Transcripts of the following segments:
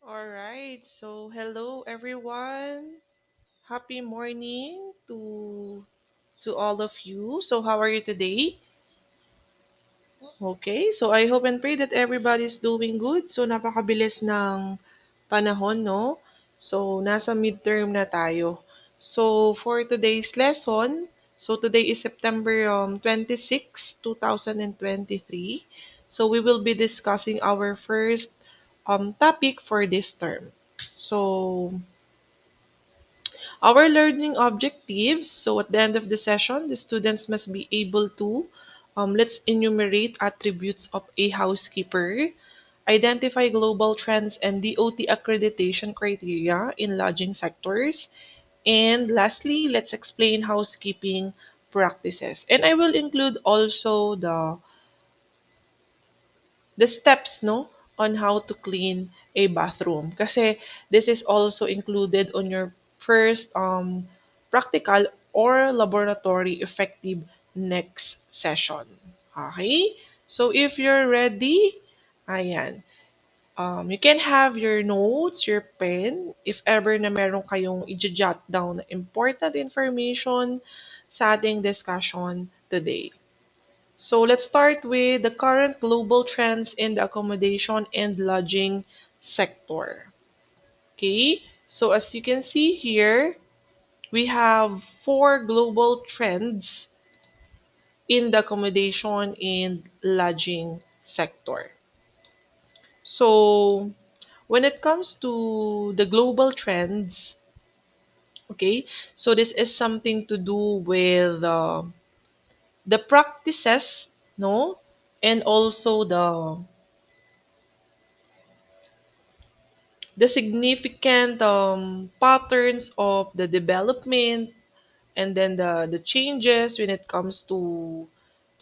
All right. So, hello everyone. Happy morning to all of you. So, how are you today? Okay. So, I hope and pray that everybody's doing good. So, napakabilis ng panahon, no? So, nasa midterm na tayo. So, for today's lesson, so today is September 26, 2023. So, we will be discussing our first topic for this term. So, our learning objectives. So at the end of the session, the students must be able to let's enumerate attributes of a housekeeper, identify global trends and DOT accreditation criteria in lodging sectors, and lastly, let's explain housekeeping practices. And I will include also the steps, no, on how to clean a bathroom, kasi this is also included on your first practical or laboratory effective next session. Okay, so if you're ready, ayan, you can have your notes, your pen, if ever na meron kayong i-jot down na important information sa ating discussion today. So let's start with the current global trends in the accommodation and lodging sector. Okay, so as you can see here, we have four global trends in the accommodation and lodging sector. So when it comes to the global trends, okay, so this is something to do with the practices, no, and also the significant patterns of the development, and then the changes when it comes to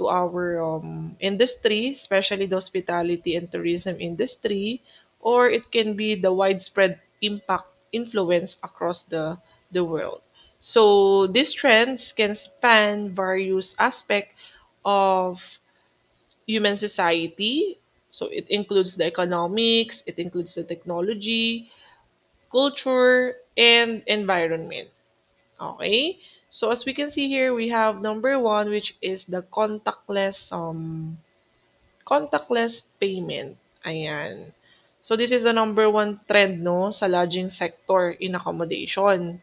our industry, especially the hospitality and tourism industry, or it can be the widespread impact influence across the world. So these trends can span various aspects of human society. So it includes the economics, it includes the technology, culture, and environment. Okay? So as we can see here, we have number one, which is the contactless payment. Ayan. So this is the number one trend, no, sa lodging sector in accommodation.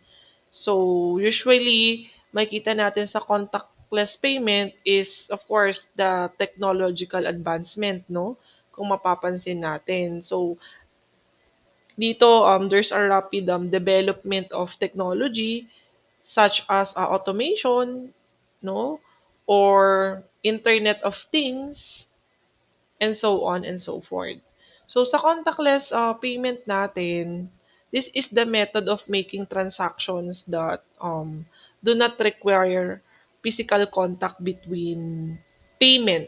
So usually, makita natin sa contactless payment is of course the technological advancement, no? Kung mapapansin natin. So dito, there's a rapid development of technology such as automation, no, or Internet of Things, and so on and so forth. So sa contactless payment natin, this is the method of making transactions that do not require physical contact between payment,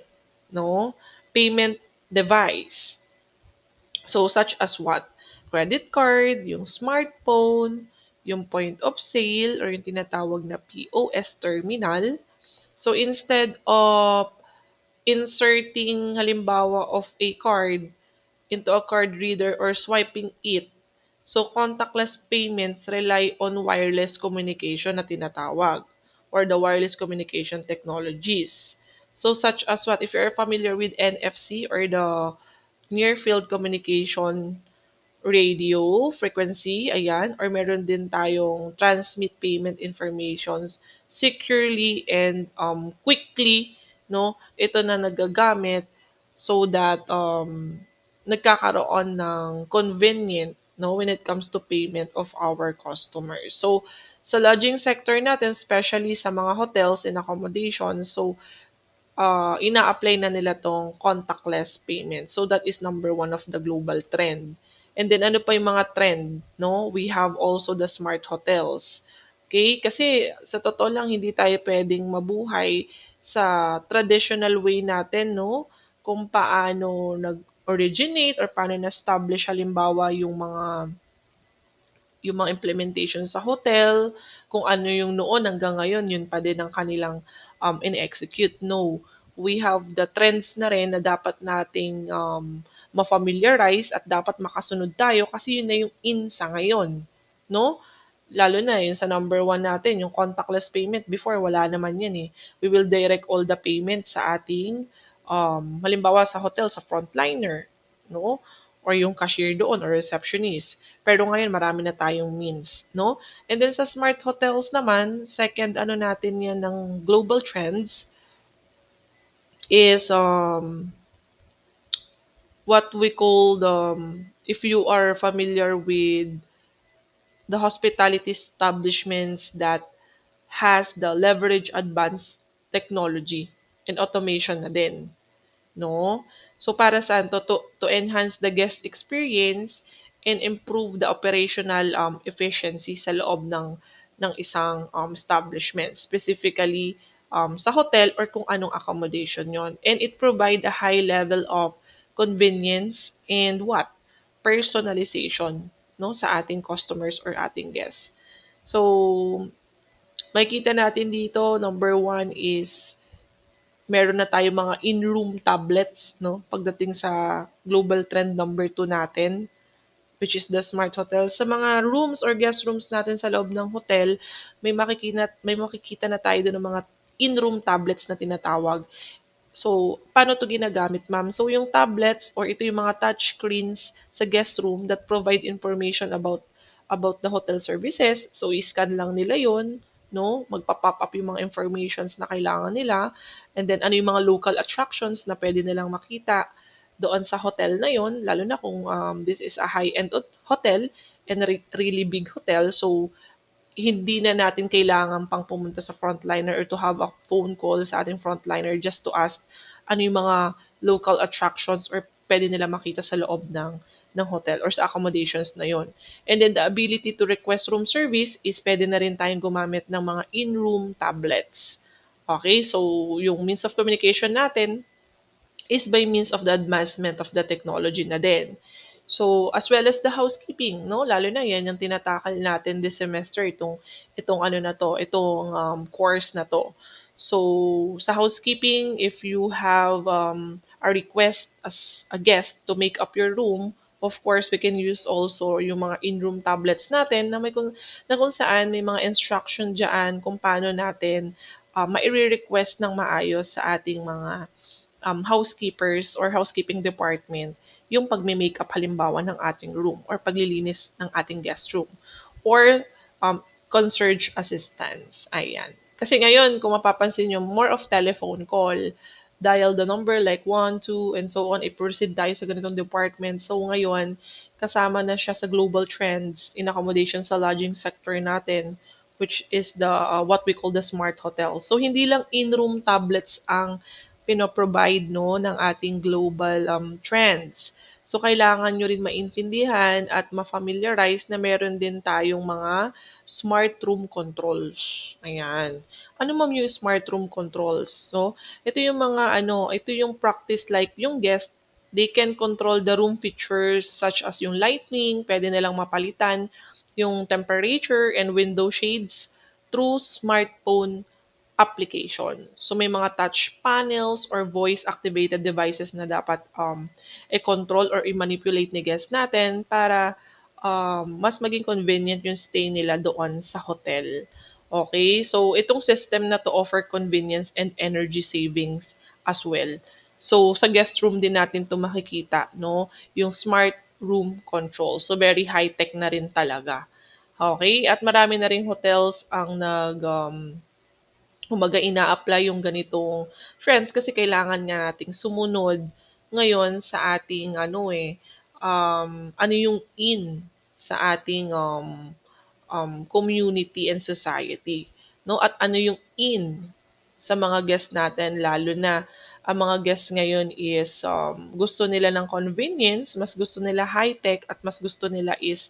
no, payment device. So, such as what? Credit card, yung smartphone, yung point of sale, or yung tinatawag na POS terminal. So, instead of inserting halimbawa of a card into a card reader or swiping it, so contactless payments rely on wireless communication na tinatawag, or the wireless communication technologies. So, such as what? If you're familiar with NFC, or the near field communication radio frequency, ayan, or meron din tayong transmit payment informations securely and quickly, no? Ito na nagagamit so that nagkakaroon ng convenient, no, when it comes to payment of our customers. So sa lodging sector natin, especially sa mga hotels and accommodations, so ina-apply na nila tong contactless payment. So that is number one of the global trend. And then ano pa yung mga trend, no? We have also the smart hotels. Okay? Kasi sa totoo lang, hindi tayo pwedeng mabuhay sa traditional way natin, no? Kung paano nag-originate or paano na-establish halimbawa yung mga implementation sa hotel, kung ano yung noon hanggang ngayon, yun pa din ang kanilang in-execute. No, we have the trends na rin na dapat nating ma-familiarize at dapat makasunod tayo kasi yun na yung in sa ngayon, no? Lalo na yun sa number one natin, yung contactless payment. Before, wala naman yan eh. We will direct all the payment sa ating, halimbawa sa hotel, sa frontliner, no? Or yung cashier doon or receptionist. Pero ngayon, marami na tayong means, no? And then sa smart hotels naman, second ano natin yan ng global trends is what we call if you are familiar with the hospitality establishments that has the leverage advanced technology and automation na din, no? So para saan to enhance the guest experience and improve the operational efficiency sa loob ng isang establishment, specifically sa hotel or kung anong accommodation yon. And it provide a high level of convenience and what? Personalization, no, sa ating customers or ating guests. So, makikita natin dito, number one is meron na tayo mga in-room tablets, no? Pagdating sa global trend number two natin, which is the smart hotel. Sa mga rooms or guest rooms natin sa loob ng hotel, may makikita na tayo doon ng mga in-room tablets na tinatawag. So, paano to ginagamit, ma'am? So, yung tablets or ito yung mga touch screens sa guest room that provide information about the hotel services. So, i-scan lang nila yon, no? Magpa-pop up yung mga informations na kailangan nila. And then, ano yung mga local attractions na pwede nilang makita doon sa hotel na yon, lalo na kung this is a high-end hotel and really big hotel. So, hindi na natin kailangan pang pumunta sa frontliner or to have a phone call sa ating frontliner just to ask ano yung mga local attractions or pwede nila makita sa loob ng hotel or sa accommodations na yon. And then the ability to request room service is pwede na rin tayong gumamit ng mga in-room tablets. Okay, so yung means of communication natin is by means of the advancement of the technology na din. So, as well as the housekeeping, no? Lalo na yan yung tinatakal natin this semester, itong ano na to, itong course na to. So, sa housekeeping, if you have a request as a guest to make up your room, of course, we can use also yung mga in-room tablets natin na kung saan may mga instruction dyan kung paano natin mai-request ng maayos sa ating mga housekeepers or housekeeping department yung pagme-makeup halimbawa ng ating room or paglilinis ng ating guest room or concierge assistance. Ayan. Kasi ngayon, kung mapapansin nyo, more of telephone call, dial the number like 1, 2, and so on, i-proceed tayo sa ganitong department. So ngayon, kasama na siya sa global trends in accommodation sa lodging sector natin, which is the what we call the smart hotel. So hindi lang in-room tablets ang pino-provide no ng ating global trends. So kailangan nyo rin maintindihan at ma-familiarize na meron din tayong mga smart room controls. Ayan. Ano ma'am yung smart room controls? So, ito yung mga ito yung practice like yung guest, they can control the room features such as yung lighting, pwede nilang mapalitan yung temperature and window shades through smartphone application. So may mga touch panels or voice-activated devices na dapat i-control or i-manipulate ni guest natin para mas maging convenient yung stay nila doon sa hotel. Okay? So itong system na to offer convenience and energy savings as well. So sa guest room din natin to makikita, no? Yung smart room control. So very high-tech na rin talaga. Okay? At marami na ring hotels ang kumbaga ina-apply yung ganitong trends kasi kailangan nga nating sumunod ngayon sa ating ano yung in sa ating community and society, no? At ano yung in sa mga guests natin, lalo na ang mga guests ngayon is gusto nila ng convenience, mas gusto nila high-tech at mas gusto nila is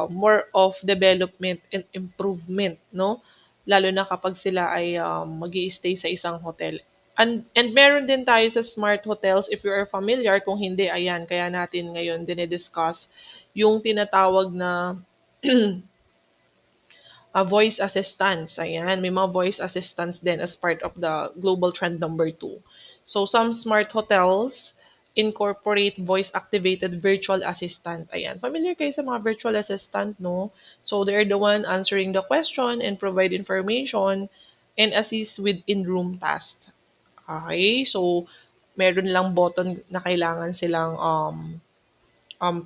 more of development and improvement, no? Lalo na kapag sila ay mag-i-stay sa isang hotel. And meron din tayo sa smart hotels, if you are familiar, kung hindi, ayan, kaya natin ngayon dinidiscuss yung tinatawag na voice assistants. Ayan, may mga voice assistants din as part of the global trend number two. So, some smart hotels incorporate voice-activated virtual assistant. Ayan, familiar kayo sa mga virtual assistant, no? So, they're the one answering the question and provide information and assist with in-room tasks. Okay? So, meron lang button na kailangan silang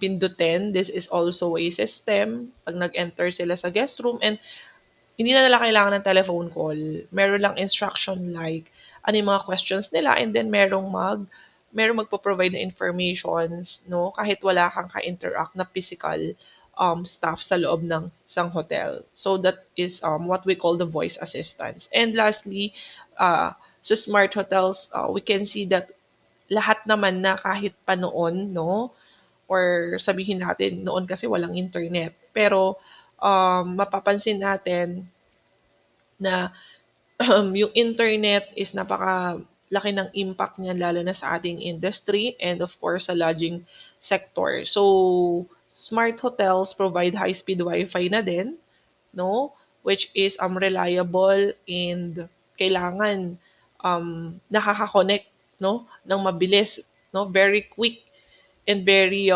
pindutin. This is also a system. Pag nag-enter sila sa guest room and hindi na nila kailangan ng telephone call. Meron lang instruction like ano yung mga questions nila and then merong magpo-provide na informations, no? Kahit wala kang ka-interact na physical staff sa loob ng isang hotel. So that is what we call the voice assistants. And lastly, sa smart hotels, we can see that lahat naman na kahit pa noon, no? Or sabihin natin, noon kasi walang internet. Pero mapapansin natin na yung internet is napakalaki ng impact niya lalo na sa ating industry and of course sa lodging sector. So, smart hotels provide high-speed Wi-Fi na din, no? Which is reliable and kailangan nakaka-connect, no? Ng mabilis, no? Very quick and very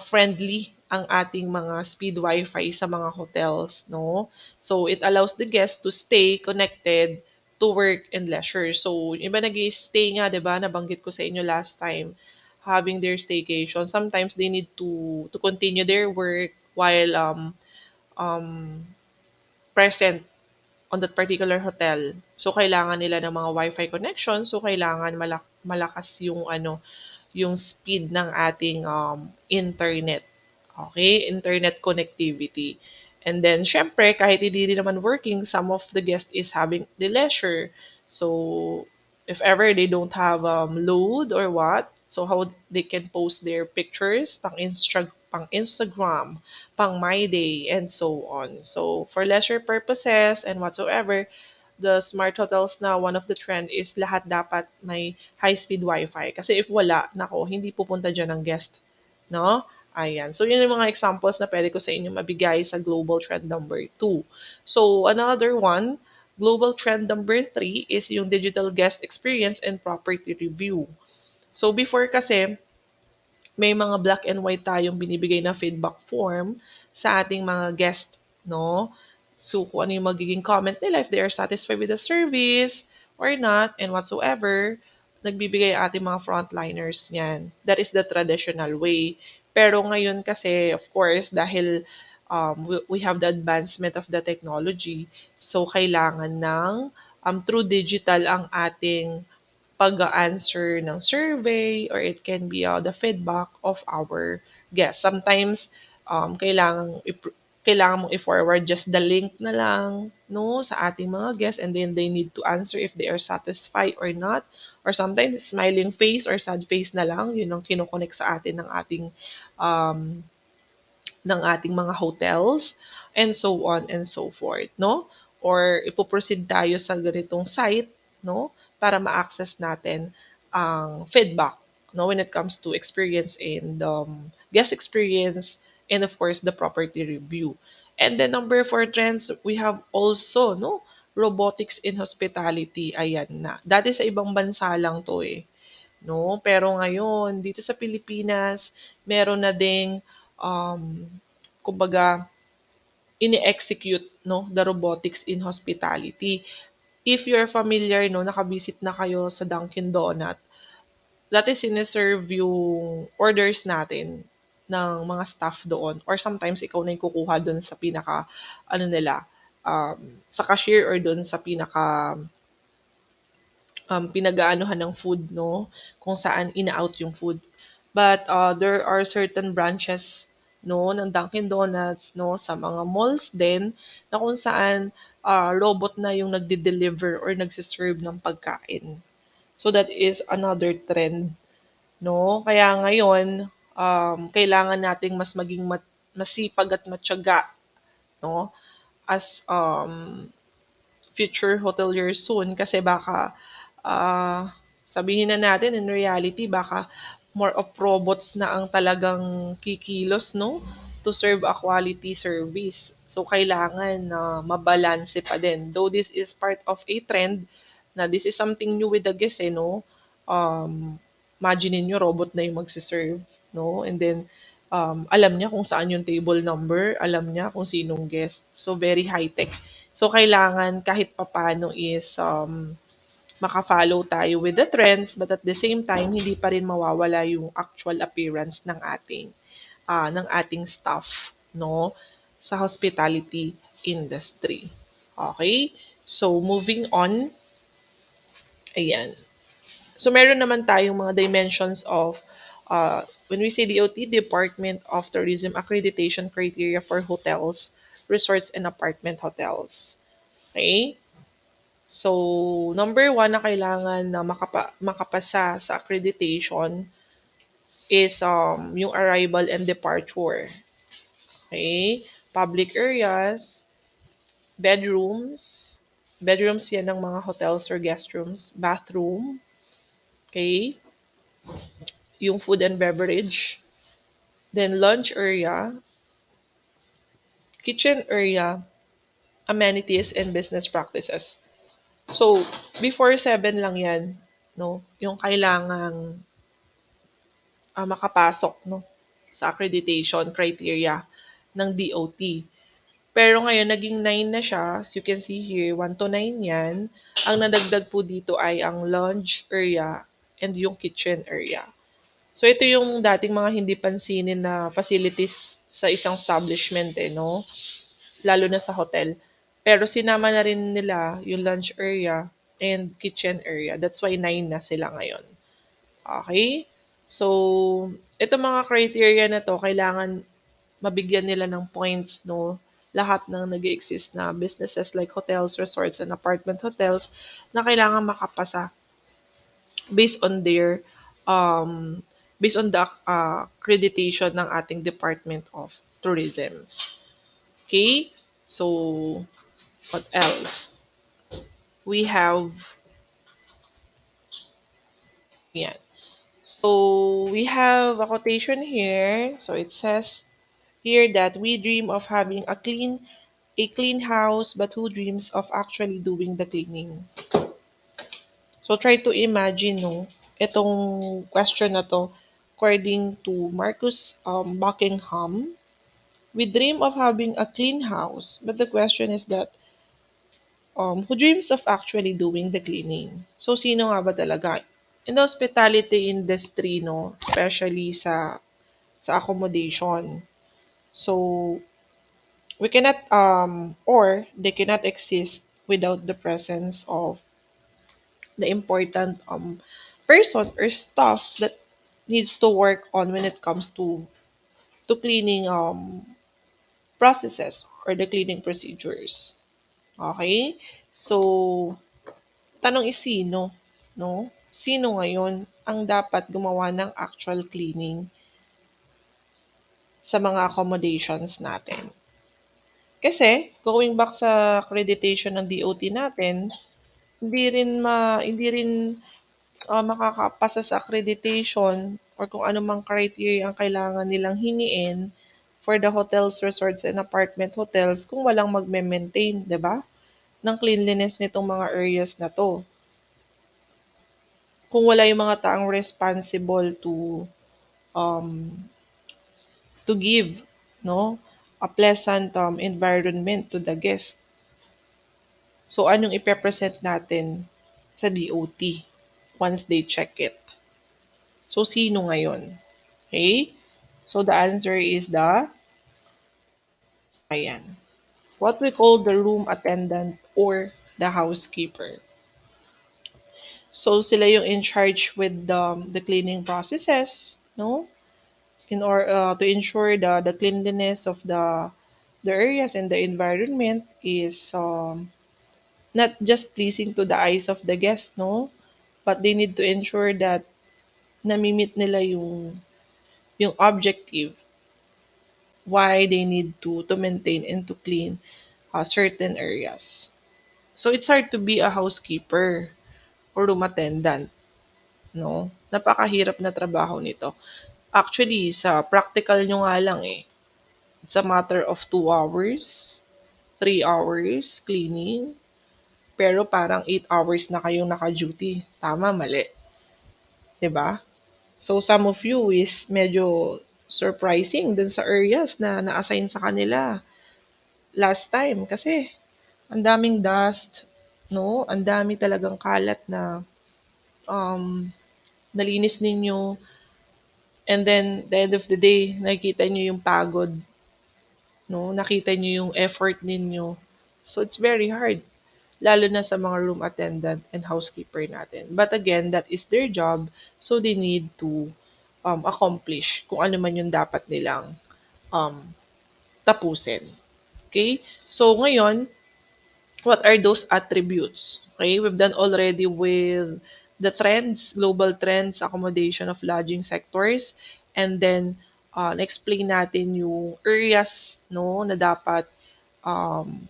friendly ang ating mga speed Wi-Fi sa mga hotels, no? So, it allows the guests to stay connected to work and leisure. So, yung iba nag-stay nga, di ba? Nabanggit ko sa inyo last time, having their staycation. Sometimes they need to continue their work while um, present on that particular hotel. So, kailangan nila ng mga Wi-Fi connection. So, kailangan malakas yung yung speed ng ating internet. Okay? Internet connectivity. And then, syempre, kahit hindi rin naman working, some of the guest is having the leisure. So, if ever they don't have load or what, so how they can post their pictures pang Instagram, pang My Day, and so on. So, for leisure purposes and whatsoever, the smart hotels na one of the trend is lahat dapat may high-speed Wi-Fi. Kasi if wala, nako, hindi pupunta dyan ang guest. No? Ayan. So, yun yung mga examples na pwede ko sa inyo mabigay sa global trend number 2. So, another one, global trend number 3 is yung digital guest experience and property review. So, before kasi, may mga black and white tayong binibigay na feedback form sa ating mga guest, no? So, kung ano yung magiging comment nila, if they are satisfied with the service or not, and whatsoever, nagbibigay ang ating mga frontliners niyan. That is the traditional way. Pero ngayon kasi, of course, dahil we have the advancement of the technology, so kailangan ng through digital ang ating pag-answer ng survey or it can be the feedback of our guests. Sometimes, kailangan mong i-forward just the link na lang, no, sa ating mga guests and then they need to answer if they are satisfied or not. Or sometimes, smiling face or sad face na lang, yun ang kinoconnect sa atin um, ng ating mga hotels and so on and so forth, no? Or ipoproceed tayo sa ganitong site, no? Para ma-access natin ang feedback, no? When it comes to experience and guest experience and of course the property review. And then number 4 trends, we have also, no? Robotics in hospitality. Ayan na. Dati sa ibang bansa lang to eh. No? Pero ngayon, dito sa Pilipinas, meron na ding kumbaga, ini-execute, no, the robotics in hospitality. If you're familiar, no, nakabisit na kayo sa Dunkin' Donut, dati sineserve yung orders natin ng mga staff doon or sometimes ikaw na yung kukuha doon sa pinaka, ano nila, sa cashier or doon sa pinaka pinag-aanuhan ng food, no? Kung saan ina-out yung food. But there are certain branches, no, ng Dunkin' Donuts, no, sa mga malls din, na kung saan robot na yung nagde-deliver or nagsiserve ng pagkain. So that is another trend, no? Kaya ngayon, kailangan nating mas maging masipag at matyaga, no? As future hoteliers soon kasi baka sabihin na natin in reality baka more of robots na ang talagang kikilos, no, to serve a quality service. So kailangan na mabalanse pa din. Though this is part of a trend na this is something new with the guests, no? imagine niyo robot na yung magse-serve, no? And then, alam niya kung saan yung table number, alam niya kung sinong guest. So, very high-tech. So, kailangan kahit papano is maka-follow tayo with the trends, but at the same time, hindi pa rin mawawala yung actual appearance ng ating staff, no? Sa hospitality industry. Okay? So, moving on, ayan. So, meron naman tayong mga dimensions of, when we say DOT, Department of Tourism Accreditation Criteria for Hotels, Resorts, and Apartment Hotels. Okay? So, number one na kailangan na makapasa sa accreditation is yung arrival and departure. Okay? Public areas, bedrooms, bedrooms yan ng mga hotels or guest rooms, bathroom, okay? Yung food and beverage, then lunch area, kitchen area, amenities, and business practices. So, before 7 lang yan, no? Yung kailangang makapasok, no? Sa accreditation criteria ng DOT. Pero ngayon, naging 9 na siya. As you can see here, 1 to 9 yan. Ang nadagdag po dito ay ang lounge area and yung kitchen area. So, ito yung dating mga hindi pansinin na facilities sa isang establishment, no? Lalo na sa hotel. Pero sinama na rin nila yung lunch area and kitchen area. That's why 9 na sila ngayon. Okay? So, ito mga criteria na to, kailangan mabigyan nila ng points, no? Lahat ng nag-exist na businesses like hotels, resorts, and apartment hotels na kailangan makapasa based on their based on the accreditation ng ating Department of Tourism. Okay? So, what else? We have, yeah. So, we have a quotation here. So, it says here that we dream of having a clean house, but who dreams of actually doing the cleaning? So, try to imagine, no, itong question na to, according to Marcus Buckingham, we dream of having a clean house, but the question is that, who dreams of actually doing the cleaning? So, sino nga ba talaga? In the hospitality industry, no, especially sa accommodation. So, we cannot or they cannot exist without the presence of the important person or stuff that needs to work on when it comes to cleaning processes or the cleaning procedures. Okay? So, tanong is sino, no? Sino ngayon ang dapat gumawa ng actual cleaning sa mga accommodations natin? Kasi, going back sa accreditation ng DOT natin, hindi rin makakapasa sa accreditation or kung ano mang criteria ang kailangan nilang hingiin for the hotels, resorts, and apartment hotels kung walang magme-maintain, 'di ba? Ng cleanliness nitong mga areas na 'to. Kung wala yung mga taong responsible um to give, no, a pleasant environment to the guest. So anong ipe-present natin sa DOT once they check it? So sino ngayon? Okay? So the answer is ayan, what we call the room attendant or the housekeeper. So sila yung in charge with the cleaning processes, no? In order to ensure the cleanliness of the areas and the environment is not just pleasing to the eyes of the guests, no? But they need to ensure that namimit nila yung objective why they need to maintain and to clean certain areas. So it's hard to be a housekeeper or room attendant, no? Napakahirap na trabaho nito. Actually, sa practical nyo nga lang it's a matter of 2 hours, 3 hours cleaning, pero parang 8 hours na kayong naka-duty. Tama, mali. 'Di ba? So some of you is medyo surprising dun sa areas na na-assign sa kanila last time kasi ang daming dust, no? Ang dami talagang kalat na um, nalinis ninyo. And then, the end of the day, nakikita nyo yung pagod, no? Nakita nyo yung effort ninyo. So, it's very hard, lalo na sa mga room attendant and housekeeper natin. But again, that is their job, so they need to accomplish kung ano man yung dapat nilang um, tapusin. Okay? So, ngayon, what are those attributes? Okay, we've done already with the trends, global trends, accommodation of lodging sectors, and then explain natin yung areas no na dapat um,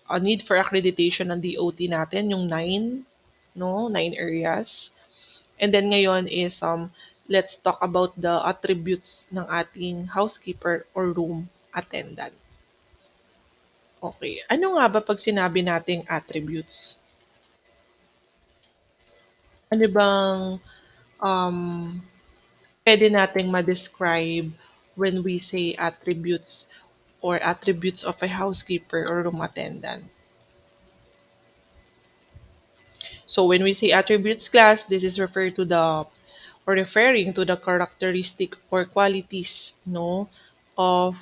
a need for accreditation ng DOT natin, yung nine areas. And then ngayon is let's talk about the attributes ng ating housekeeper or room attendant. Okay. Ano nga ba pag sinabi nating attributes? Ano bang um, pwede nating ma-describe when we say attributes or attributes of a housekeeper or room attendant? So when we say attributes class, this is referred to the or referring to the characteristic or qualities no of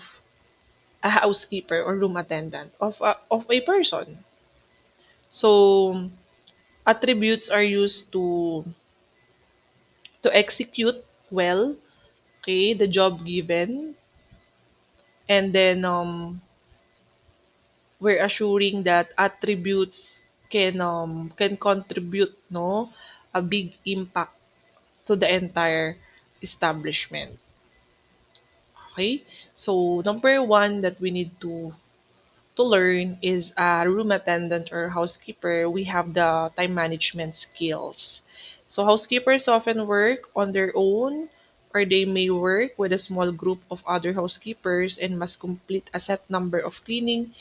a housekeeper or room attendant of a person. So attributes are used to execute well, okay, the job given, and then we're assuring that attributes can contribute no a big impact to the entire establishment. Okay, so number one that we need to learn is a room attendant or housekeeper. We have the time management skills. So housekeepers often work on their own or they may work with a small group of other housekeepers and must complete a set number of cleaning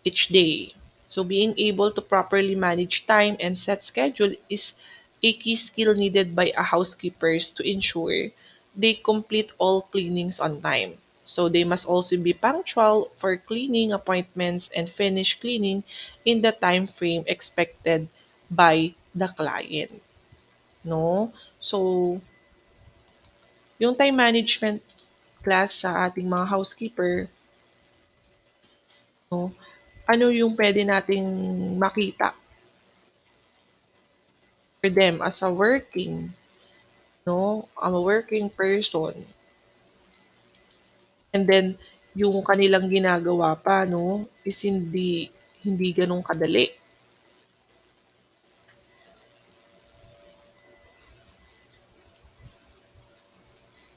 each day. So being able to properly manage time and set schedule is a key skill needed by a housekeepers to ensure they complete all cleanings on time. So they must also be punctual for cleaning appointments and finish cleaning in the time frame expected by the client. No? So, yung time management class sa ating mga housekeeper, no, ano yung pwede nating makita for them as a working, no, a working person. And then, yung kanilang ginagawa pa, no, is hindi ganun kadali.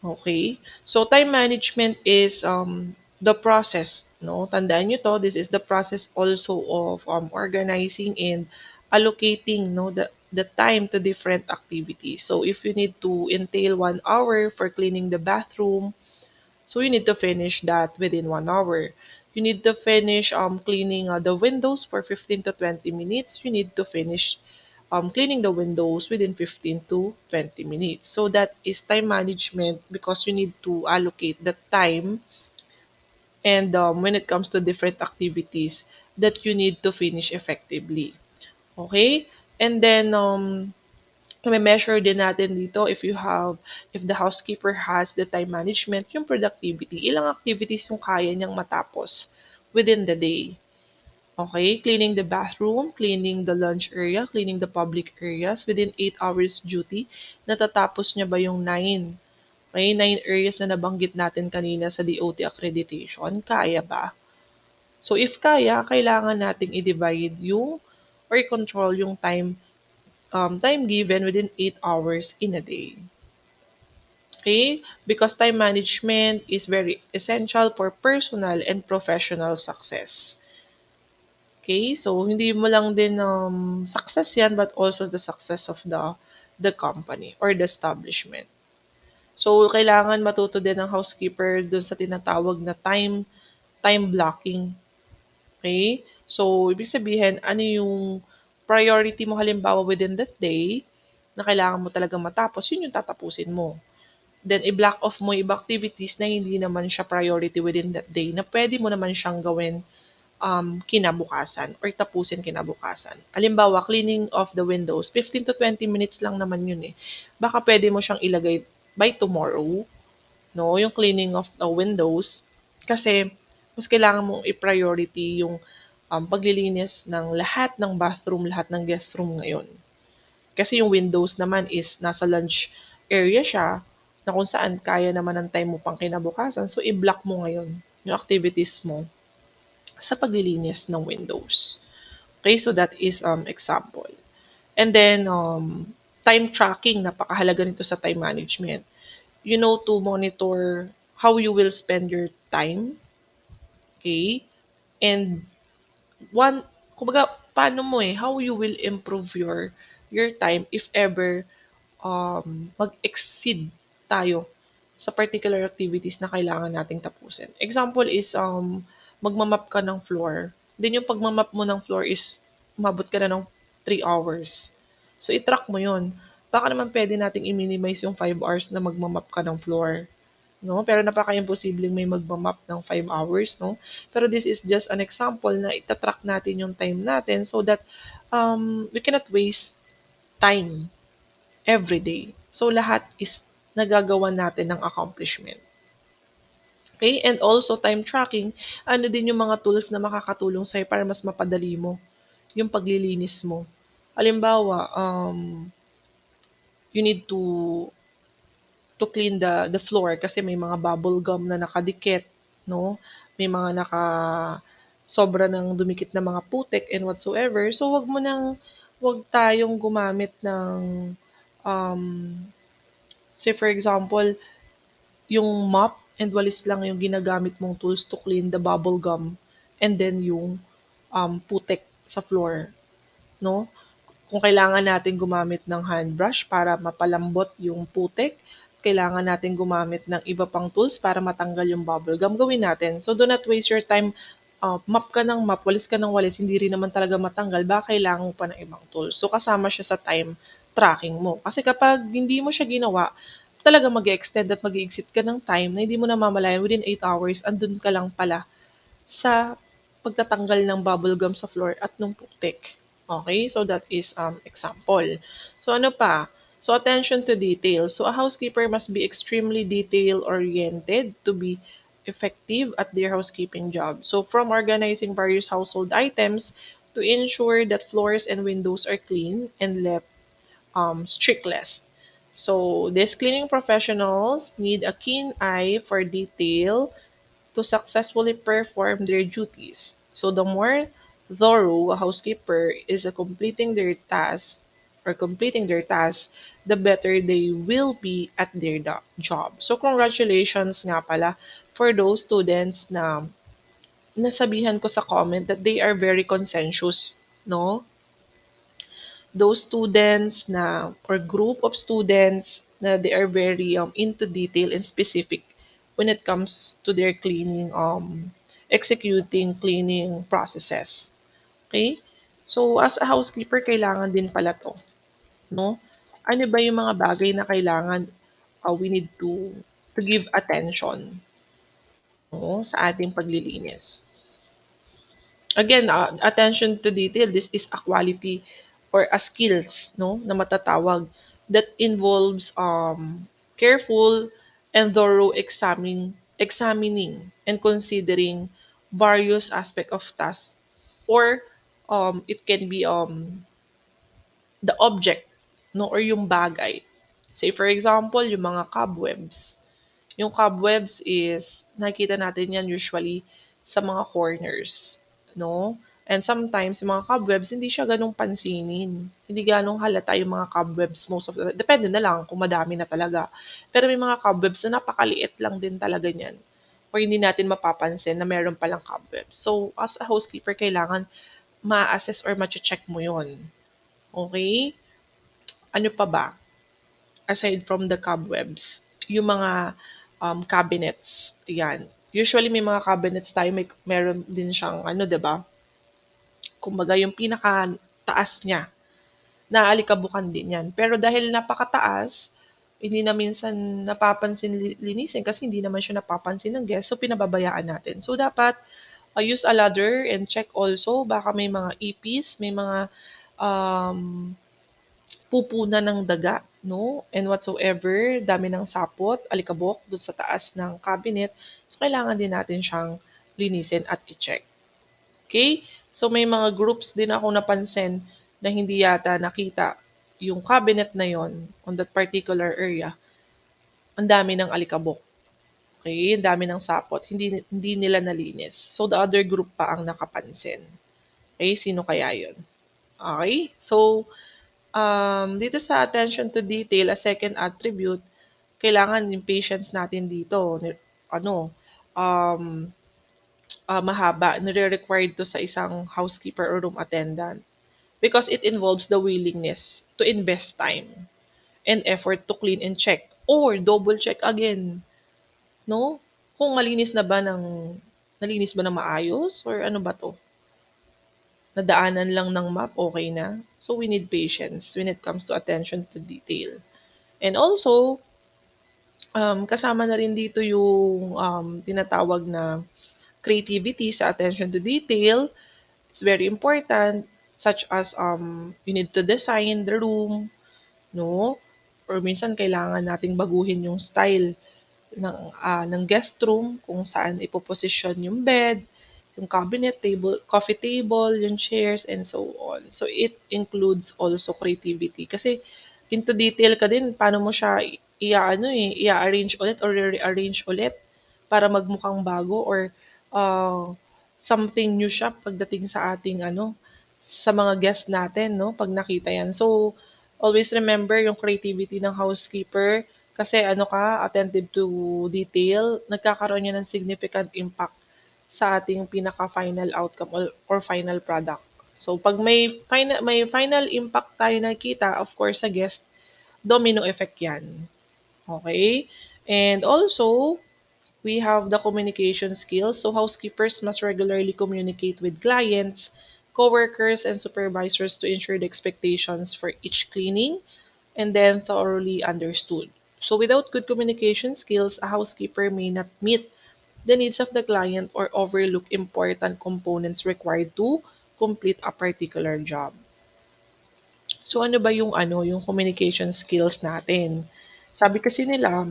Okay? So, time management is the process, no? Tandaan nyo to, this is the process also of organizing and allocating, no, the time to different activities. So, if you need to entail 1 hour for cleaning the bathroom, so you need to finish that within 1 hour. You need to finish cleaning the windows for 15 to 20 minutes. You need to finish cleaning the windows within 15 to 20 minutes. So that is time management because you need to allocate the time and when it comes to different activities that you need to finish effectively. Okay? And then measure din natin dito if the housekeeper has the time management, yung productivity, ilang activities yung kaya niyang matapos within the day. Okay, cleaning the bathroom, cleaning the lunch area, cleaning the public areas within 8 hours duty. Natatapos niya ba yung 9? Okay, 9 areas na nabanggit natin kanina sa DOT accreditation. Kaya ba? So if kaya, kailangan nating i-divide yung or i-control yung time given within 8 hours in a day. Okay? Because time management is very essential for personal and professional success. Okay? So, hindi mo lang din success yan, but also the success of the company or the establishment. So, kailangan matuto din ng housekeeper dun sa tinatawag na time blocking. Okay? So, ibig sabihin, ano yung priority mo halimbawa within that day, na kailangan mo talagang matapos, yun yung tatapusin mo. Then, i-block off mo yung activities na hindi naman siya priority within that day na pwede mo naman siyang gawin kinabukasan or tapusin kinabukasan. Halimbawa, cleaning of the windows, 15 to 20 minutes lang naman yun eh. Baka pwede mo siyang ilagay by tomorrow, no? Yung cleaning of the windows. Kasi, mas kailangan mong i-priority yung paglilinis ng lahat ng bathroom, lahat ng guest room ngayon. Kasi yung windows naman is nasa lunch area siya na kung saan kaya naman ng time mo pang kinabukasan. So, i-block mo ngayon yung activities mo sa paglilinis ng windows. Okay, so that is example. And then, time tracking, napakahalaga nito sa time management. You know to monitor how you will spend your time. Okay? And one, kumbaga, paano mo how you will improve your time if ever mag-exceed tayo sa particular activities na kailangan nating tapusin. Example is magmamap ka ng floor. Then yung pagmamap mo ng floor is umabot ka na ng 3 hours. So i-track mo yun. Baka naman pwede nating i-minimize yung 5 hours na magmamap ka ng floor. No? Pero napaka-imposibleng may magmamap ng 5 hours. No? Pero this is just an example na itatrack natin yung time natin so that we cannot waste time every day. So lahat is nagagawa natin ng accomplishment. Okay? And also, time tracking, ano din yung mga tools na makakatulong sa'yo para mas mapadali mo yung paglilinis mo. Halimbawa, you need to clean the floor kasi may mga bubble gum na nakadikit, no? May mga sobra ng dumikit na mga putik and whatsoever. So, wag tayong gumamit ng, um, say for example, yung mop and walis lang yung ginagamit mong tools to clean the bubble gum and then yung putik sa floor, no? Kung kailangan natin gumamit ng hand brush para mapalambot yung putik, kailangan natin gumamit ng iba pang tools para matanggal yung bubble gum, gawin natin. So, do not waste your time. Map ka ng map, walis ka ng walis, hindi rin naman talaga matanggal, baka kailangan mo pa ng ibang tools. So, kasama siya sa time tracking mo. Kasi kapag hindi mo siya ginawa, talaga mag-extend at mag-exit ka ng time na hindi mo namamalayan within 8 hours, andun ka lang pala sa pagtatanggal ng bubble gum sa floor at nung putik. Okay? So, that is example. So, ano pa? So, attention to detail. So, a housekeeper must be extremely detail-oriented to be effective at their housekeeping job. So, from organizing various household items to ensure that floors and windows are clean and left streakless. So, these cleaning professionals need a keen eye for detail to successfully perform their duties. So the more thorough a housekeeper is at completing their task, the better they will be at their job. So congratulations nga pala for those students na nasabihan ko sa comment that they are very conscientious, no? Those students na or group of students na they are very into detail and specific when it comes to their executing cleaning processes. Okay? So, as a housekeeper, kailangan din pala to. No? Ano ba yung mga bagay na kailangan we need to give attention, no, sa ating paglilinis? Again, attention to detail, this is a quality or a skills, no, na matatawag that involves careful and thorough examining and considering various aspect of tasks, or it can be the object, no, or yung bagay. Say for example, yung mga cobwebs. Yung cobwebs is, nakikita natin yan usually sa mga corners, no? And sometimes, yung mga cobwebs, hindi siya ganong pansinin. Hindi ganong halata yung mga cobwebs most of the time. Depende na lang kung madami na talaga. Pero may mga cobwebs na napakaliit lang din talaga niyan. Or hindi natin mapapansin na meron palang cobwebs. So, as a housekeeper, kailangan ma-assess or ma-check mo yon. Okay? Ano pa ba? Aside from the cobwebs, yung mga cabinets. Yan. Usually may mga cabinets tayo, meron din siyang ano, 'di ba? Kumbaga yung pinaka taas niya. naaalikabukan din yan. Pero dahil napakataas, hindi na minsan napapansin linisin kasi hindi naman siya napapansin ng guest, so pinababayaan natin. So dapat use a ladder and check also baka may mga ipis, may mga um, pupunan ng daga, no? And whatsoever, dami ng sapot, alikabok doon sa taas ng cabinet. So kailangan din natin siyang linisin at i-check. Okay? So may mga groups din ako napansin na hindi yata nakita yung cabinet na yon on that particular area. Ang dami ng alikabok. Okay? Ang dami ng sapot. Hindi nila nalinis. So the other group pa ang nakapansin. Okay? Sino kaya yon? Okay? So, dito sa attention to detail, a second attribute, kailangan yung patience natin dito, ano, um, mahaba, nire-required to sa isang housekeeper or room attendant because it involves the willingness to invest time and effort to clean and check or double check again, no? Kung nalinis ba ng maayos or ano ba to? Nadaanan lang ng map, okay na. So we need patience when it comes to attention to detail. And also, kasama na rin dito yung tinatawag na creativity sa attention to detail. It's very important, such as you need to design the room, no? Or minsan kailangan nating baguhin yung style ng guest room, kung saan ipoposisyon yung bed, yung cabinet table, coffee table, yung chairs, and so on. So, it includes also creativity. Kasi, into detail ka din, paano mo siya i-arrange ulit or rearrange ulit para magmukhang bago or uh, something new siya pagdating sa ating sa mga guest natin, no? Pag nakita yan. So, always remember yung creativity ng housekeeper kasi attentive to detail, nagkakaroon yan ng significant impact sa ating pinaka-final outcome or final product. So, pag may final impact tayo nakita, of course, sa guest, domino effect yan. Okay? And also, we have the communication skills. So, housekeepers must regularly communicate with clients, coworkers, and supervisors to ensure the expectations for each cleaning and then thoroughly understood. So, without good communication skills, a housekeeper may not meet the needs of the client or overlook important components required to complete a particular job. So, ano ba yung communication skills natin? Sabi kasi nila,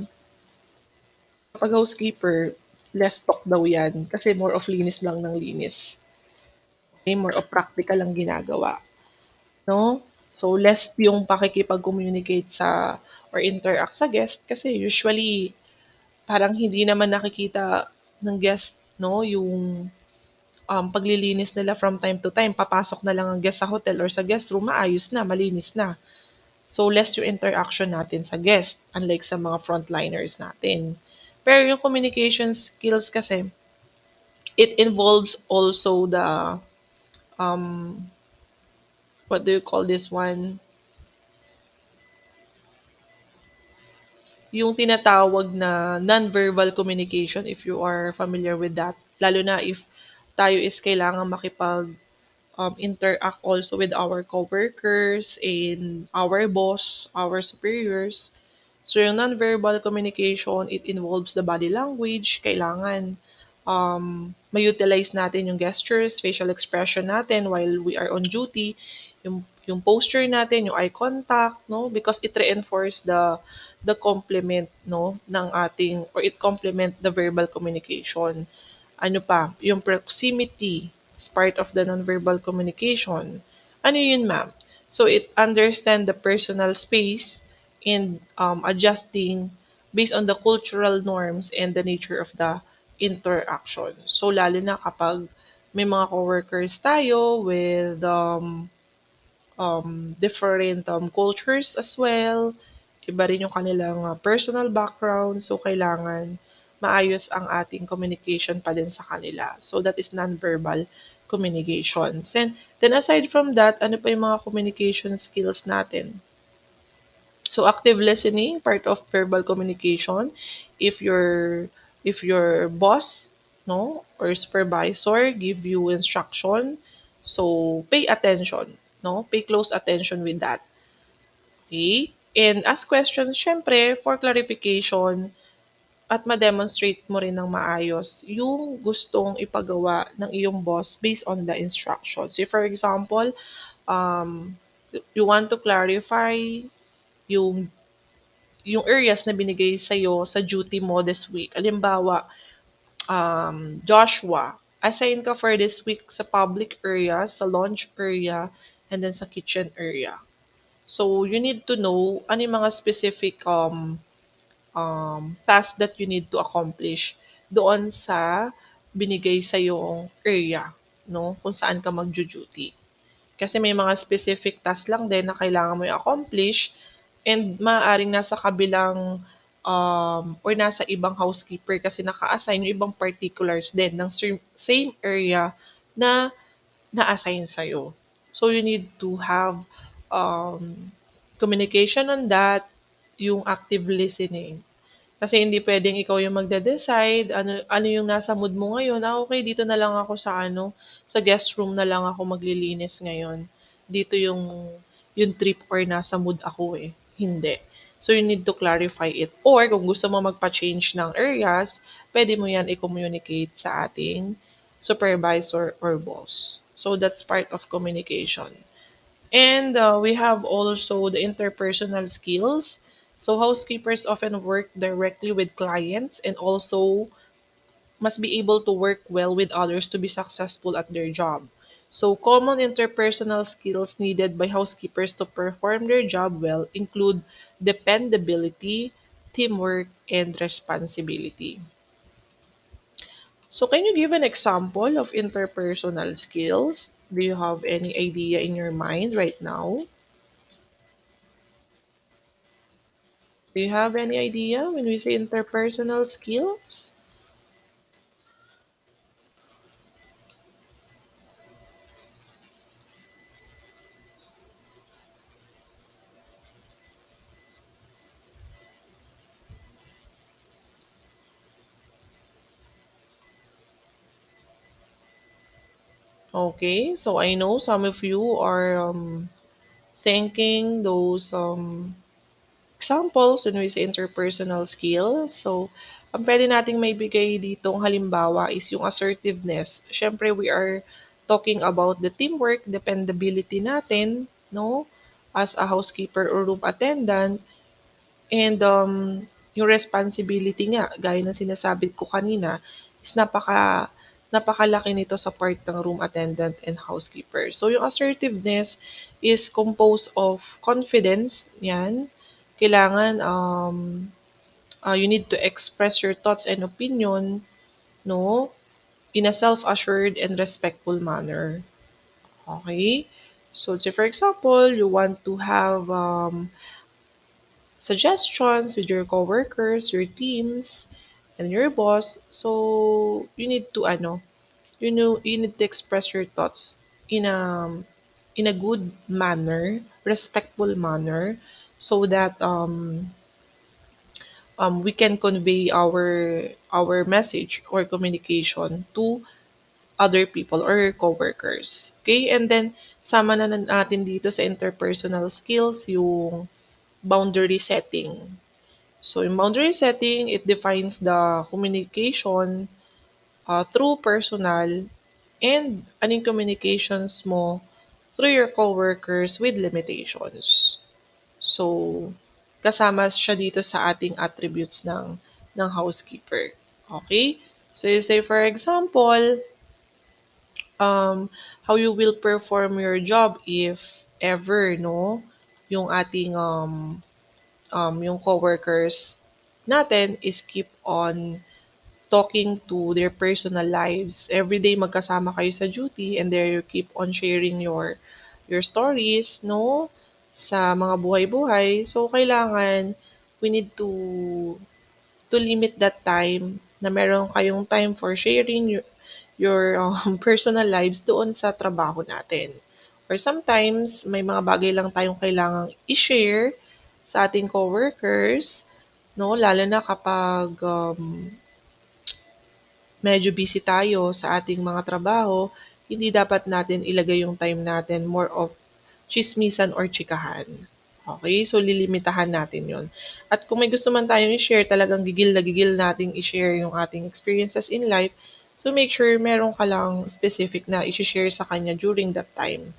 kapag housekeeper, less talk daw yan kasi more of linis lang ng linis. Okay, more of practical ang ginagawa. No? So, less yung pakikipag-communicate or interact sa guest kasi usually parang hindi naman nakikita ng guest, no, yung paglilinis nila from time to time. Papasok na lang ang guest sa hotel or sa guest room, maayos na, malinis na. So, less yung interaction natin sa guest, unlike sa mga frontliners natin. Pero yung communication skills kasi, it involves also the, what do you call this one? Yung tinatawag na non-verbal communication, if you are familiar with that. Lalo na if tayo is kailangan interact also with our coworkers and our boss, our superiors. So yung non-verbal communication, it involves the body language. Kailangan ma-utilize natin yung gestures, facial expression natin while we are on duty, yung posture natin, yung eye contact, no? Because it reinforce the complement, no, ng ating, or it complement the verbal communication. Ano pa? Yung proximity is part of the nonverbal communication. Ano yun, ma'am? So, it understand the personal space and adjusting based on the cultural norms and the nature of the interaction. So, lalo na kapag may mga coworkers tayo with different cultures as well, iba rin yung kanilang personal background, so kailangan maayos ang ating communication pa din sa kanila. So that is non-verbal communications. And then aside from that, ano pa yung mga communication skills natin? So active listening, part of verbal communication. If your boss, no, or supervisor give you instruction, so pay attention. no? Pay close attention with that. Okay? And ask questions, syempre, for clarification at ma-demonstrate mo rin ng maayos yung gustong ipagawa ng iyong boss based on the instructions. Say, for example, um, you want to clarify yung yung areas na binigay sa'yo sa duty mo this week. Halimbawa, Joshua, assign ka for this week sa public area, sa launch area, and then sa kitchen area. So, you need to know ano yung mga specific task that you need to accomplish doon sa binigay sa yung area, no? Kung saan ka mag-duty. Kasi may mga specific task lang din na kailangan mo i-accomplish and maaaring nasa kabilang or nasa ibang housekeeper kasi naka-assign yung ibang particulars din ng same area na na-assign sa'yo. So, you need to have communication on that, yung active listening. Kasi hindi puwedeng ikaw yung magde-decide, ano yung nasa mood mo ngayon, okay dito na lang ako sa sa guest room na lang ako maglilinis ngayon. Dito yung trip or nasa mood ako, eh, hindi. So, you need to clarify it. Or kung gusto mo magpa-change ng areas, puwede mo yan i-communicate sa ating supervisor or boss. So, that's part of communication. And we have also the interpersonal skills. So housekeepers often work directly with clients and also must be able to work well with others to be successful at their job. So common interpersonal skills needed by housekeepers to perform their job well include dependability, teamwork, and responsibility. So can you give an example of interpersonal skills? Do you have any idea in your mind right now? Do you have any idea when we say interpersonal skills? Okay, so I know some of you are thinking those examples when we say interpersonal skills. So, ang pwede nating may bigay ditong halimbawa is yung assertiveness. Siyempre, we are talking about the teamwork, dependability natin, no? As a housekeeper or room attendant. And yung responsibility nga, gaya ng sinasabi ko kanina, is napakalaki nito sa part ng room attendant and housekeeper. So yung assertiveness is composed of confidence, yan. Kailangan you need to express your thoughts and opinion, no, in a self-assured and respectful manner. Okay? So, say for example, you want to have suggestions with your coworkers, your teams, and your boss. So you need to you need to express your thoughts in a good manner, respectful manner, so that we can convey our message or communication to other people or coworkers. Okay? And then sama na natin dito sa interpersonal skills yung boundary setting. So, in boundary setting, it defines the communication through personal and anong communications mo through your coworkers with limitations. So, kasama siya dito sa ating attributes ng housekeeper. Okay? So, you say for example, how you will perform your job if ever, no, yung ating yung coworkers natin is keep on talking to their personal lives. Every day magkasama kayo sa duty and there you keep on sharing your stories, no? Sa mga buhay-buhay. So, kailangan we need to limit that time na meron kayong time for sharing your personal lives doon sa trabaho natin. Or sometimes, may mga bagay lang tayong kailangang i-share sa ating coworkers, no? Lalo na kapag medyo busy tayo sa ating mga trabaho, hindi dapat natin ilagay yung time natin more of chismisan or chikahan. Okay? So, lilimitahan natin yon. At kung may gusto man tayong i-share, talagang gigil na gigil nating i-share yung ating experiences in life. So, make sure meron ka lang specific na i-share sa kanya during that time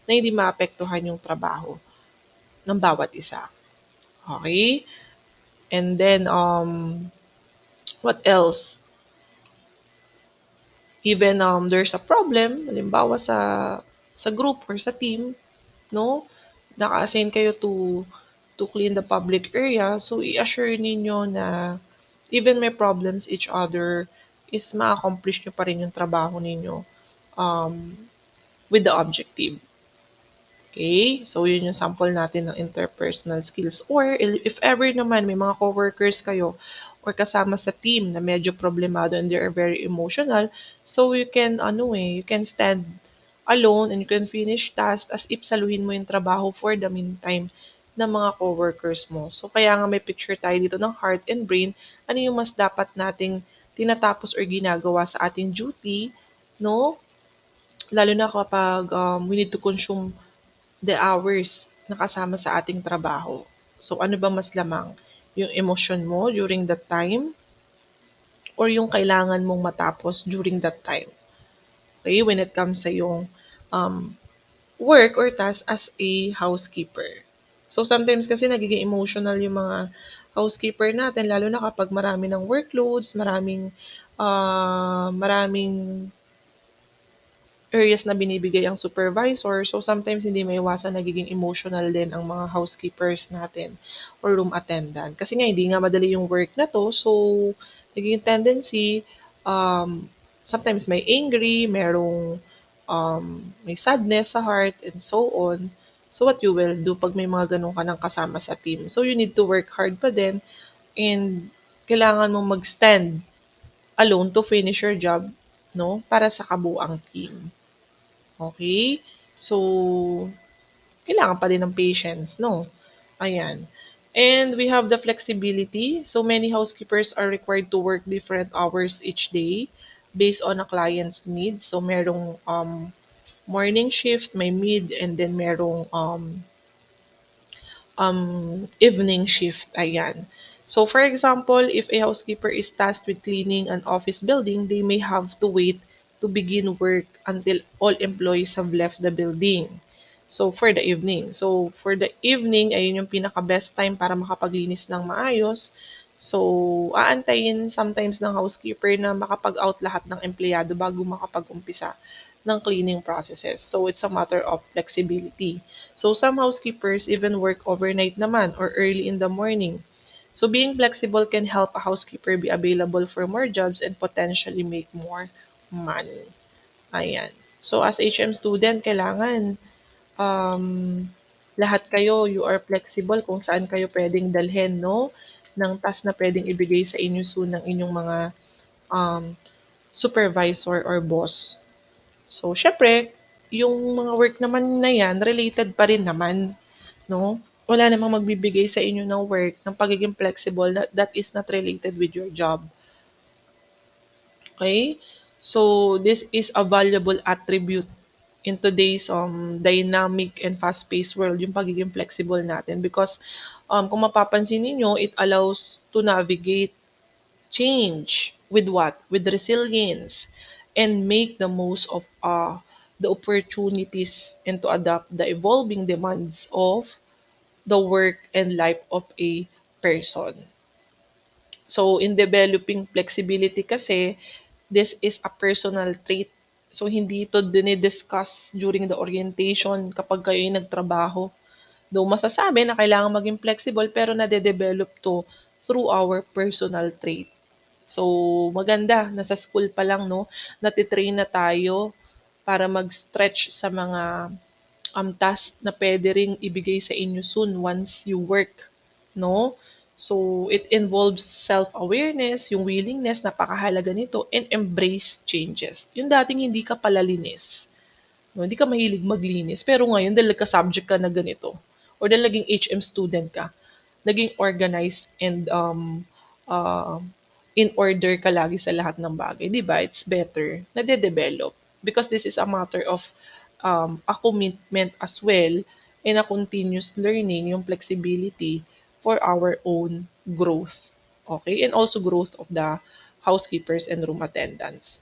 na hindi maapektuhan yung trabaho ng bawat isa. Okay? And then, what else? Even there's a problem, halimbawa sa group or sa team, no? Naka-assign kayo to clean the public area, so i-assure ninyo na even may problems each other is ma-accomplish nyo pa rin yung trabaho ninyo um, with the objective. Okay? So, yun yung sample natin ng interpersonal skills. Or, if ever naman may mga coworkers kayo or kasama sa team na medyo problemado and they are very emotional, so you can stand alone and you can finish tasks as if saluhin mo yung trabaho for the meantime ng mga coworkers mo. So, kaya nga may picture tayo dito ng heart and brain, ano yung mas dapat nating tinatapos or ginagawa sa ating duty, no? Lalo na kapag we need to consume the hours na kasama sa ating trabaho. So, ano ba mas lamang? Yung emosyon mo during that time or yung kailangan mong matapos during that time? Okay, when it comes sa yung um, work or task as a housekeeper. So, sometimes kasi nagiging emotional yung mga housekeeper natin, lalo na kapag marami ng workloads, maraming areas na binibigay ang supervisor. So, sometimes hindi maiwasan nagiging emotional din ang mga housekeepers natin or room attendant. Kasi nga, hindi nga madali yung work na to. So, naging tendency, sometimes may angry, may sadness sa heart, and so on. So, what you will do pag may mga ganun ka ng kasama sa team? So, you need to work hard pa din and kailangan mong mag-stand alone to finish your job, no? Para sa kabuang team. Okay? So, kailangan pa din ng patience, no? Ayan. And we have the flexibility. So, many housekeepers are required to work different hours each day based on a client's needs. So, merong morning shift, may mid, and then merong evening shift. Ayan. So, for example, if a housekeeper is tasked with cleaning an office building, they may have to wait to begin work until all employees have left the building. So, for the evening. So, for the evening, ayun yung pinaka-best time para makapaglinis ng maayos. So, aantayin sometimes ng housekeeper na makapag-out lahat ng empleyado bago makapag-umpisa ng cleaning processes. So, it's a matter of flexibility. So, some housekeepers even work overnight naman or early in the morning. So, being flexible can help a housekeeper be available for more jobs and potentially make more money. Ayan. So, as HM student, kailangan um, lahat kayo, you are flexible kung saan kayo pwedeng dalhin, no? Ng task na pwedeng ibigay sa inyo soon ng inyong mga um, supervisor or boss. So, syempre, yung mga work naman na yan, related pa rin naman, no? Wala namang magbibigay sa inyo ng work ng pagiging flexible that is not related with your job. Okay? So, this is a valuable attribute in today's dynamic and fast-paced world, yung pagiging flexible natin. Because kung mapapansin niyo it allows to navigate change with what? With resilience and make the most of the opportunities and to adapt the evolving demands of the work and life of a person. So, in developing flexibility kasi, this is a personal trait. So, hindi ito dinidiscuss during the orientation kapag kayo ay nagtrabaho. Though masasabi na kailangan maging flexible, pero nade-develop to through our personal trait. So, maganda, nasa school pa lang, no, natitrain na tayo para mag-stretch sa mga task na pwede ring ibigay sa inyo soon once you work, no? So, it involves self-awareness, yung willingness, napakahalaga nito, and embrace changes. Yung dating hindi ka palalinis, no? Hindi ka mahilig maglinis, pero ngayon dahil ka-subject ka na ganito, or dahil naging HM student ka, naging organized and uh, in order ka lagi sa lahat ng bagay, di ba? It's better na de-develop because this is a matter of a commitment as well and a continuous learning, yung flexibility for our own growth. Okay? And also growth of the housekeepers and room attendants.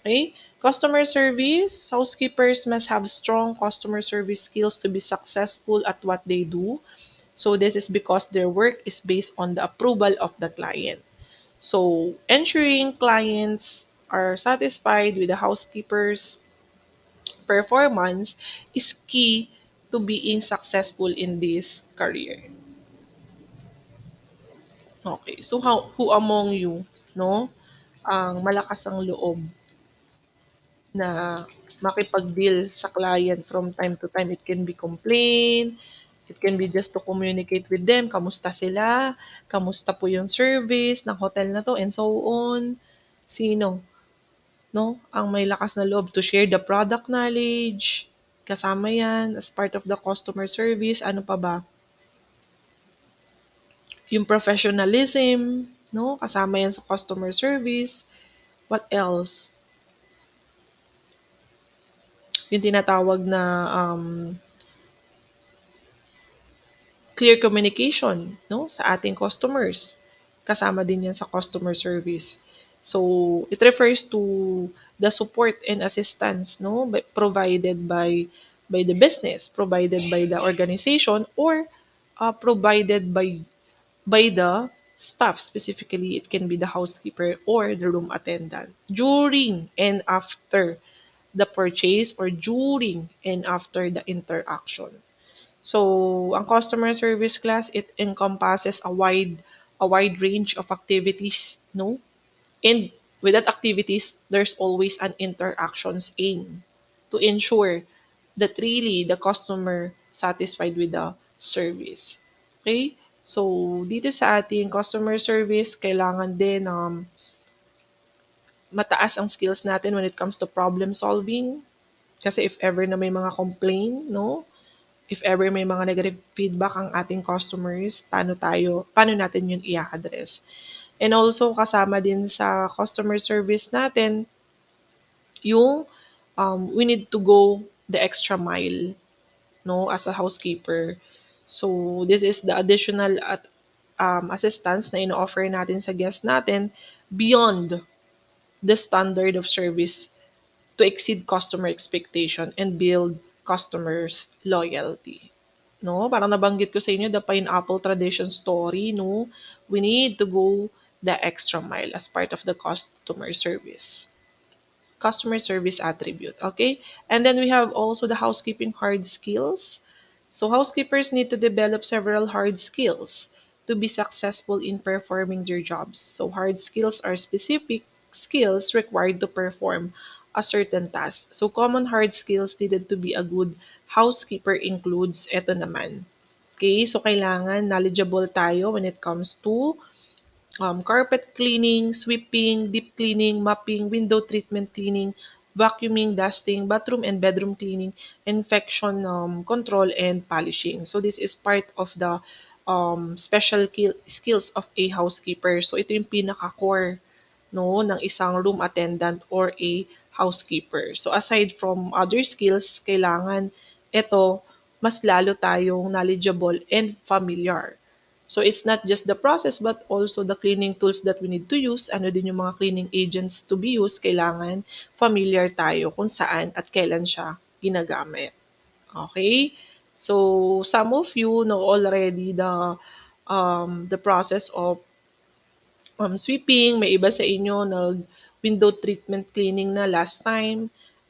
Okay? Customer service. Housekeepers must have strong customer service skills to be successful at what they do. So this is because their work is based on the approval of the client. So ensuring clients are satisfied with the housekeepers' performance is key to being successful in this career. Okay. So who among you, no, ang malakas ang loob na makipag-deal sa client from time to time? It can be complaint, it can be just to communicate with them, kamusta sila, kamusta po yung service ng hotel na 'to, and so on. Sino, 'no, ang may lakas na loob to share the product knowledge, kasama 'yan as part of the customer service. Ano pa ba? Yung professionalism, 'no, kasama 'yan sa customer service. What else? Yung tinatawag na, clear communication, 'no, sa ating customers. Kasama din 'yan sa customer service. So, it refers to the support and assistance, 'no, provided by the business, provided by the organization, or provided by the staff. Specifically, it can be the housekeeper or the room attendant during and after the purchase, or during and after the interaction. So, ang customer service class, it encompasses a wide range of activities, no? And with that activities, there's always an interactions aim to ensure that really the customer satisfied with the service. Okay? So, dito sa ating customer service, kailangan din mataas ang skills natin when it comes to problem solving. Kasi if ever na may mga complaint, no? If ever may mga negative feedback ang ating customers, paano natin yun i-address? And also, kasama din sa customer service natin, yung we need to go the extra mile, no, as a housekeeper. So, this is the additional assistance na ino-offer natin sa guest natin beyond the standard of service to exceed customer expectation and build customers' loyalty. No, parang nabanggit ko sa inyo the pineapple tradition story, no? We need to go the extra mile as part of the customer service attribute, okay? And then we have also the housekeeping hard skills. So housekeepers need to develop several hard skills to be successful in performing their jobs. So hard skills are specific skills required to perform a certain task. So common hard skills needed to be a good housekeeper includes eto naman. Okay, so kailangan knowledgeable tayo when it comes to carpet cleaning, sweeping, deep cleaning, mopping, window treatment cleaning, vacuuming, dusting, bathroom and bedroom cleaning, infection control, and polishing. So this is part of the special skills of a housekeeper. So ito yung pinaka-core, no, ng isang room attendant or a housekeeper. So aside from other skills, kailangan ito mas lalo tayong knowledgeable and familiar. So it's not just the process but also the cleaning tools that we need to use. Ano din yung mga cleaning agents to be used, kailangan familiar tayo kung saan at kailan siya ginagamit. Okay? So some of you know already the process of sweeping. May iba sa inyo nag-window treatment cleaning na last time.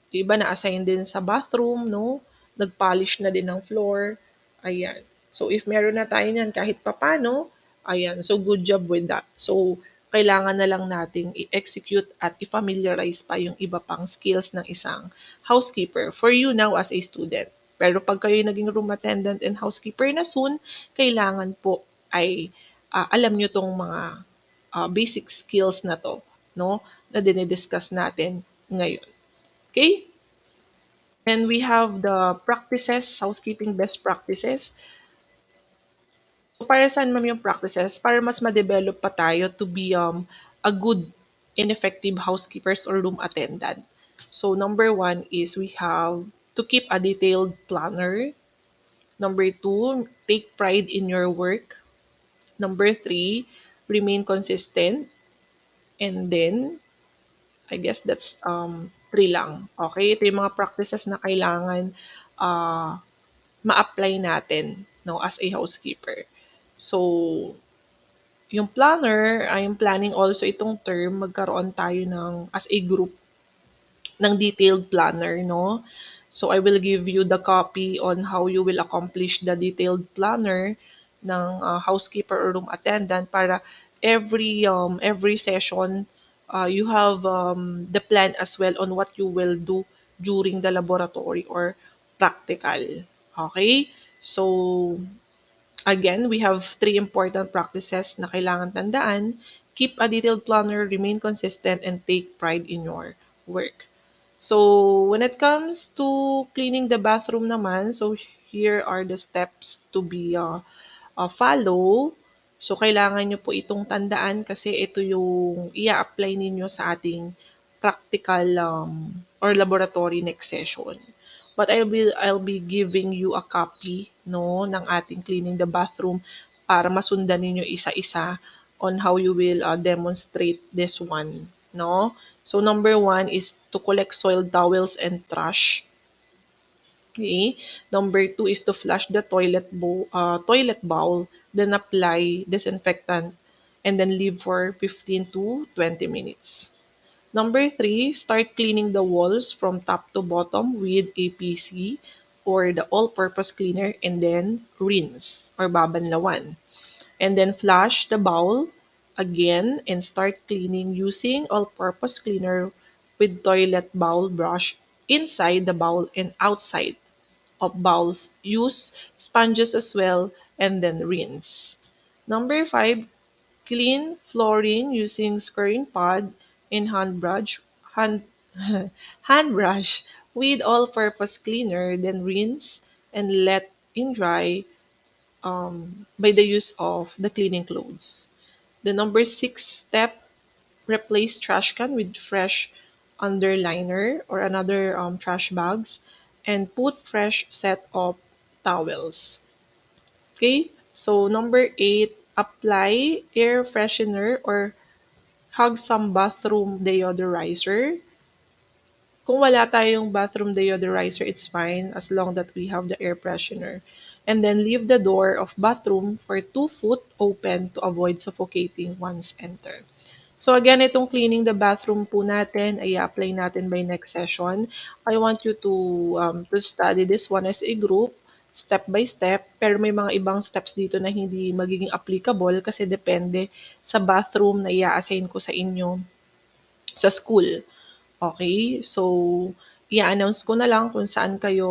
Yung iba na-assign din sa bathroom, no? Nag-polish na din ng floor. Ayan. So, if meron na tayo niyan kahit papano, ayan. So, good job with that. So, kailangan na lang nating i-execute at i-familiarize pa yung iba pang skills ng isang housekeeper for you now as a student. Pero pag kayo naging room attendant and housekeeper na soon, kailangan po ay alam nyo tong mga basic skills na to, no, na dinidiscuss natin ngayon. Okay? And we have the practices, housekeeping best practices. So, para saan ma'am yung practices? Para mas ma-develop pa tayo to be a good and effective housekeepers or room attendant. So, number one is we have to to keep a detailed planner. Number two, take pride in your work. Number three, remain consistent. And then, I guess that's three lang. Okay? Ito yung mga practices na kailangan uh, ma-apply natin, no, as a housekeeper. So, yung planner, I'm planning also itong term, magkaroon tayo ng, as a group, ng detailed planner, no? So, I will give you the copy on how you will accomplish the detailed planner ng housekeeper or room attendant para every session, you have the plan as well on what you will do during the laboratory or practical. Okay? So, again, we have three important practices na kailangan tandaan. Keep a detailed planner, remain consistent, and take pride in your work. So, when it comes to cleaning the bathroom naman, so here are the steps to be follow. So, kailangan nyo po itong tandaan kasi ito yung i-apply ninyo sa ating practical or laboratory next session. But I'll be giving you a copy, no, ng ating cleaning the bathroom para masundan ninyo isa-isa on how you will demonstrate this one, no? So number one is to collect soiled towels and trash. Okay. Number two is to flush the toilet bowl, then apply disinfectant, and then leave for 15 to 20 minutes. Number three, start cleaning the walls from top to bottom with APC or the all-purpose cleaner, and then rinse or babanlawan. And then flush the bowl again and start cleaning using all-purpose cleaner with toilet bowl brush inside the bowl and outside of bowls. Use sponges as well and then rinse. Number five, clean flooring using scouring pad and hand, hand brush with all-purpose cleaner, then rinse and let in dry by the use of the cleaning clothes. The number six step, replace trash can with fresh underliner or another trash bags and put fresh set of towels. Okay, so number eight, apply air freshener or hug some bathroom deodorizer. Kung wala tayong bathroom deodorizer, it's fine as long that we have the air freshener. And then leave the door of bathroom for 2 foot open to avoid suffocating once enter. So again, itong cleaning the bathroom po natin ay apply natin by next session. I want you to study this one as a group, step by step, pero may mga ibang steps dito na hindi magiging applicable kasi depende sa bathroom na i-assign ko sa inyo sa school. Okay? So, i-announce ko na lang kung saan kayo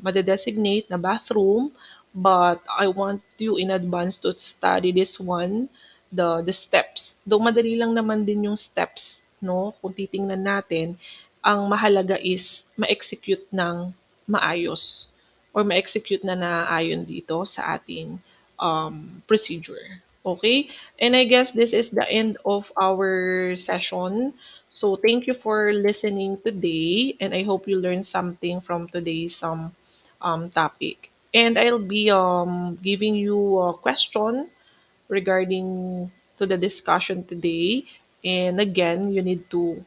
madedesignate na bathroom. But I want you in advance to study this one, the steps. Though madali lang naman din yung steps, no? Kung titingnan natin, ang mahalaga is ma-execute ng maayos or ma-execute na naayon dito sa ating procedure. Okay? And I guess this is the end of our session. So thank you for listening today, and I hope you learned something from today's topic. And I'll be giving you a question regarding to the discussion today. And again, you need to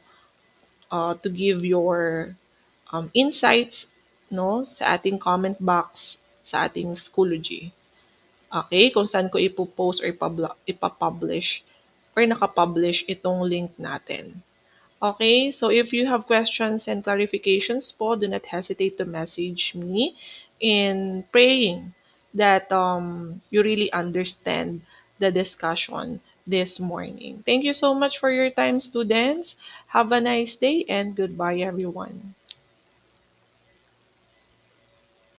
give your insights, no, sa ating comment box sa ating Schoology. Okay, kung saan ko ipopost or ipapublish or nakapublish itong link natin. Okay, so if you have questions and clarifications po, do not hesitate to message me in praying that you really understand the discussion this morning. Thank you so much for your time, students. Have a nice day and goodbye, everyone.